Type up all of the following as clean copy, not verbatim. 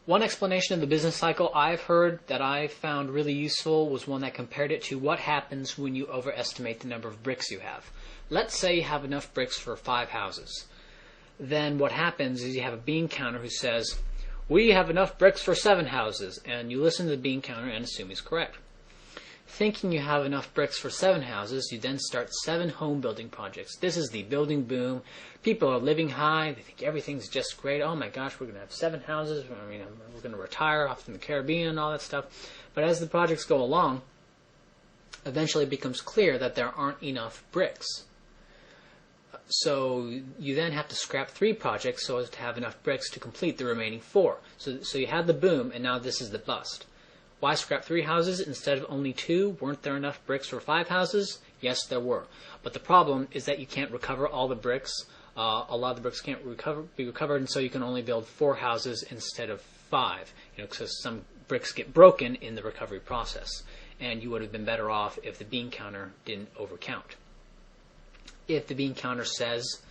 One explanation of the business cycle I've heard that I found really useful was one that compared it to what happens when you overestimate the number of bricks you have. Let's say you have enough bricks for 5 houses. Then what happens is you have a bean counter who says, we have enough bricks for 7 houses, and you listen to the bean counter and assume he's correct. Thinking you have enough bricks for 7 houses, you then start 7 home building projects. This is the building boom. People are living high. They think everything's just great. Oh my gosh, we're going to have 7 houses. I mean, we're going to retire off in the Caribbean and all that stuff. But as the projects go along, eventually it becomes clear that there aren't enough bricks. So you then have to scrap 3 projects so as to have enough bricks to complete the remaining 4. So you had the boom, and now this is the bust. Why scrap 3 houses instead of only 2? Weren't there enough bricks for 5 houses? Yes, there were. But the problem is that you can't recover all the bricks. A lot of the bricks can't be recovered, and so you can only build 4 houses instead of 5. Because some bricks get broken in the recovery process. And you would have been better off if the bean counter didn't overcount. If the bean counter says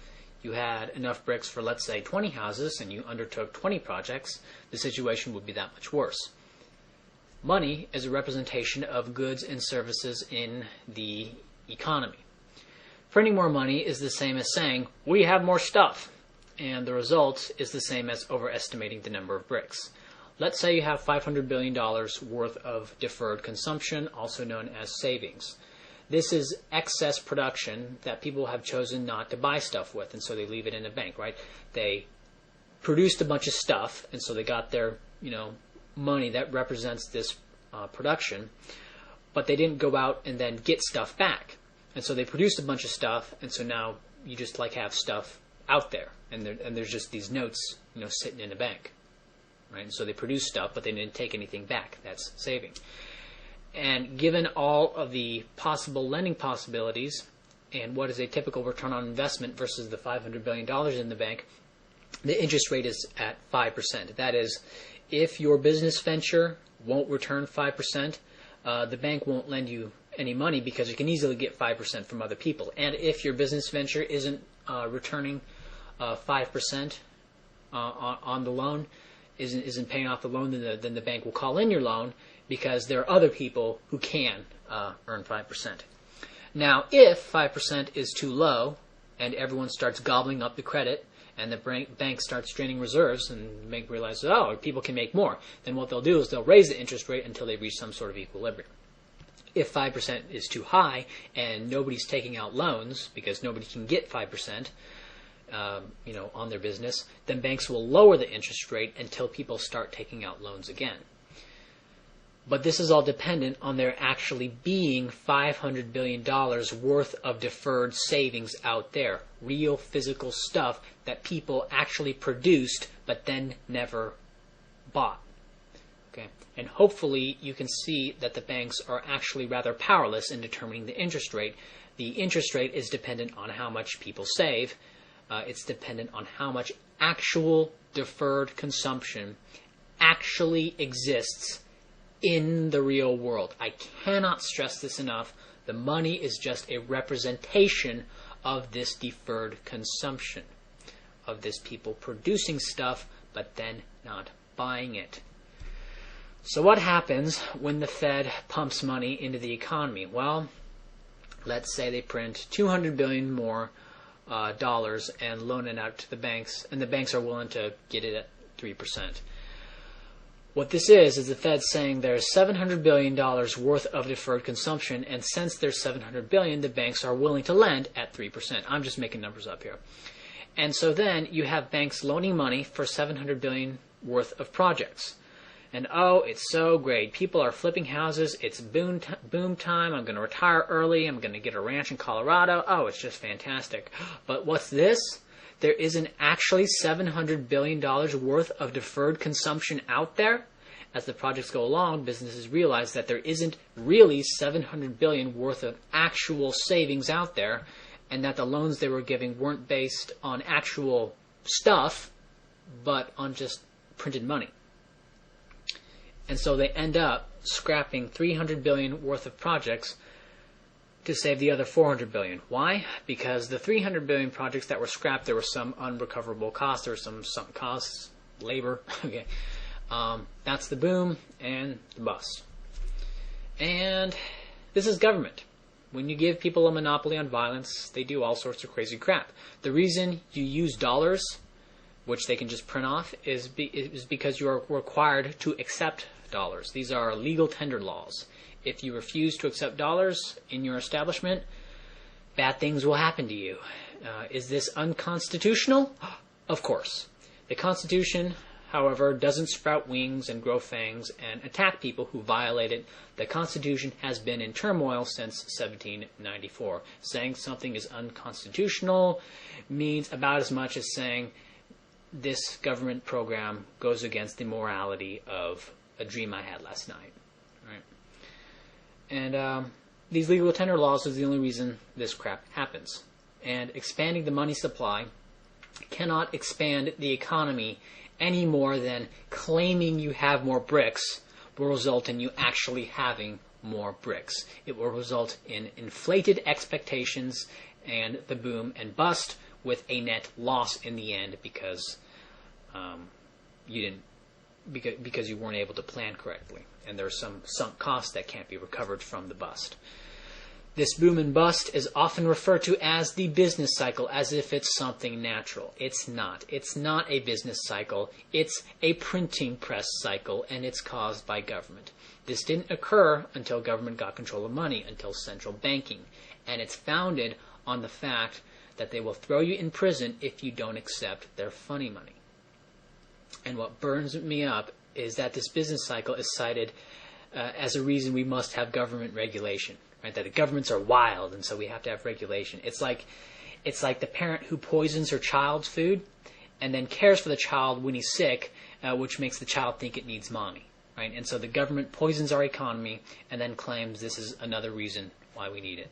you had enough bricks for, let's say, 20 houses, and you undertook 20 projects, the situation would be that much worse. Money is a representation of goods and services in the economy. Printing more money is the same as saying, we have more stuff, and the result is the same as overestimating the number of bricks. Let's say you have $500 billion worth of deferred consumption, also known as savings. This is excess production that people have chosen not to buy stuff with, and so they leave it in a bank, right? They produced a bunch of stuff, and so they got their, money that represents this production, but they didn't go out and then get stuff back. And so they produced a bunch of stuff, and so now you just have stuff out there, and there's just these notes, sitting in a bank, right? And so they produced stuff, but they didn't take anything back. That's saving. And given all of the possible lending possibilities and what is a typical return on investment versus the $500 billion in the bank, the interest rate is at 5%. That is, if your business venture won't return 5%, the bank won't lend you any money because you can easily get 5% from other people. And if your business venture isn't returning 5% on the loan, isn't paying off the loan, then the bank will call in your loan because there are other people who can earn 5%. Now, if 5% is too low and everyone starts gobbling up the credit and the bank starts draining reserves and the bank realizes, oh, people can make more, then what they'll do is they'll raise the interest rate until they reach some sort of equilibrium. If 5% is too high and nobody's taking out loans because nobody can get 5%, on their business, then banks will lower the interest rate until people start taking out loans again. But this is all dependent on there actually being $500 billion worth of deferred savings out there. Real physical stuff that people actually produced but then never bought. Okay? And hopefully you can see that the banks are actually rather powerless in determining the interest rate. The interest rate is dependent on how much people save. It's dependent on how much actual deferred consumption actually exists in the real world. I cannot stress this enough. The money is just a representation of this deferred consumption, of this people producing stuff but then not buying it. So what happens when the Fed pumps money into the economy? Well, let's say they print $200 billion more dollars and loan it out to the banks, and the banks are willing to get it at 3%. What this is the Fed saying there's $700 billion worth of deferred consumption, and since there's $700 billion, the banks are willing to lend at 3%. I'm just making numbers up here. And so then you have banks loaning money for $700 billion worth of projects. And oh, it's so great. People are flipping houses. It's boom time. I'm going to retire early. I'm going to get a ranch in Colorado. Oh, it's just fantastic. But what's this? There isn't actually $700 billion worth of deferred consumption out there. As the projects go along, businesses realize that there isn't really $700 billion worth of actual savings out there, and that the loans they were giving weren't based on actual stuff, but on just printed money. And so they end up scrapping $300 billion worth of projects to save the other 400 billion. Why? Because the 300 billion projects that were scrapped, there was some unrecoverable costs, there were some sunk costs, labor. Okay, that's the boom and the bust. And this is government. When you give people a monopoly on violence, they do all sorts of crazy crap. The reason you use dollars, which they can just print off, is because you are required to accept dollars. These are legal tender laws. If you refuse to accept dollars in your establishment, bad things will happen to you. Is this unconstitutional? Of course. The Constitution, however, doesn't sprout wings and grow fangs and attack people who violate it. The Constitution has been in turmoil since 1794. Saying something is unconstitutional means about as much as saying this government program goes against the morality of a dream I had last night. Right? And these legal tender laws is the only reason this crap happens. And expanding the money supply cannot expand the economy any more than claiming you have more bricks will result in you actually having more bricks. It will result in inflated expectations and the boom and bust with a net loss in the end because because you weren't able to plan correctly, and there's some sunk costs that can't be recovered from the bust. This boom and bust is often referred to as the business cycle, as if it's something natural. It's not. It's not a business cycle. It's a printing press cycle, and it's caused by government. This didn't occur until government got control of money, until central banking, and it's founded on the fact that they will throw you in prison if you don't accept their funny money. And what burns me up is that this business cycle is cited as a reason we must have government regulation. Right? That the governments are wild, and so we have to have regulation. It's like the parent who poisons her child's food and then cares for the child when he's sick, which makes the child think it needs mommy. Right? And so the government poisons our economy and then claims this is another reason why we need it.